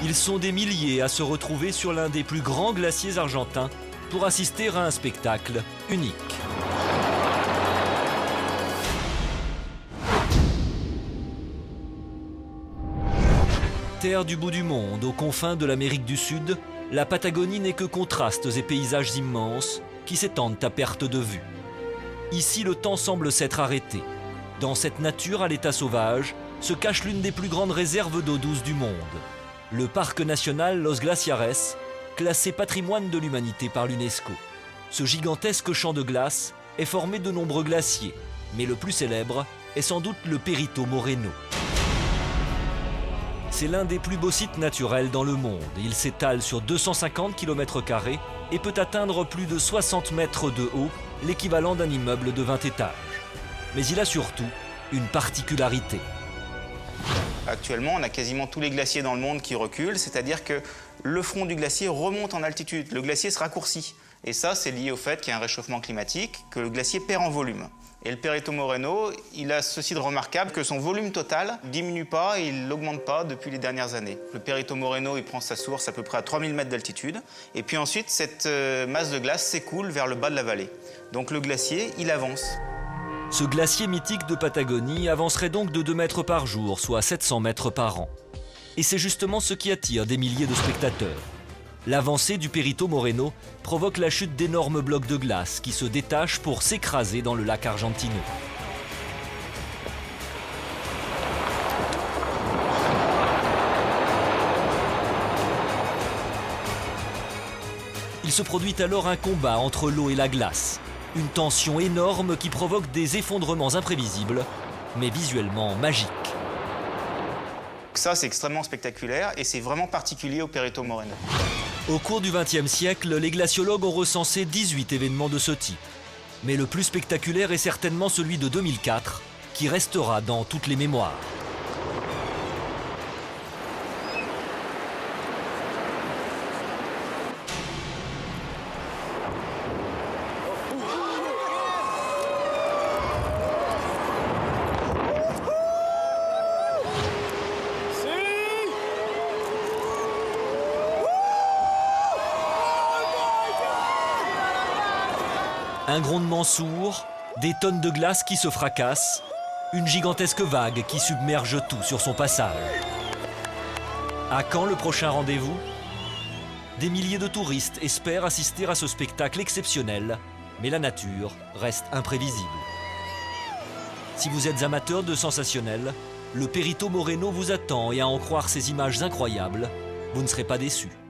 Ils sont des milliers à se retrouver sur l'un des plus grands glaciers argentins pour assister à un spectacle unique. Terre du bout du monde, aux confins de l'Amérique du Sud, la Patagonie n'est que contrastes et paysages immenses qui s'étendent à perte de vue. Ici, le temps semble s'être arrêté. Dans cette nature à l'état sauvage se cache l'une des plus grandes réserves d'eau douce du monde. Le parc national Los Glaciares, classé patrimoine de l'humanité par l'UNESCO. Ce gigantesque champ de glace est formé de nombreux glaciers, mais le plus célèbre est sans doute le Perito Moreno. C'est l'un des plus beaux sites naturels dans le monde. Il s'étale sur 250 km² et peut atteindre plus de 60 mètres de haut, l'équivalent d'un immeuble de 20 étages. Mais il a surtout une particularité. Actuellement, on a quasiment tous les glaciers dans le monde qui reculent, c'est-à-dire que le front du glacier remonte en altitude, le glacier se raccourcit. Et ça, c'est lié au fait qu'il y a un réchauffement climatique, que le glacier perd en volume. Et le Perito Moreno, il a ceci de remarquable que son volume total ne diminue pas et il n'augmente pas depuis les dernières années. Le Perito Moreno, il prend sa source à peu près à 3000 mètres d'altitude. Et puis ensuite, cette masse de glace s'écoule vers le bas de la vallée. Donc le glacier, il avance. Ce glacier mythique de Patagonie avancerait donc de 2 mètres par jour, soit 700 mètres par an. Et c'est justement ce qui attire des milliers de spectateurs. L'avancée du Perito Moreno provoque la chute d'énormes blocs de glace qui se détachent pour s'écraser dans le lac Argentino. Il se produit alors un combat entre l'eau et la glace. Une tension énorme qui provoque des effondrements imprévisibles, mais visuellement magiques. Ça, c'est extrêmement spectaculaire et c'est vraiment particulier au Perito Moreno. Au cours du XXe siècle, les glaciologues ont recensé 18 événements de ce type. Mais le plus spectaculaire est certainement celui de 2004, qui restera dans toutes les mémoires. Un grondement sourd, des tonnes de glace qui se fracassent, une gigantesque vague qui submerge tout sur son passage. À quand le prochain rendez-vous? Des milliers de touristes espèrent assister à ce spectacle exceptionnel, mais la nature reste imprévisible. Si vous êtes amateur de sensationnel, le Perito Moreno vous attend et à en croire ces images incroyables, vous ne serez pas déçus.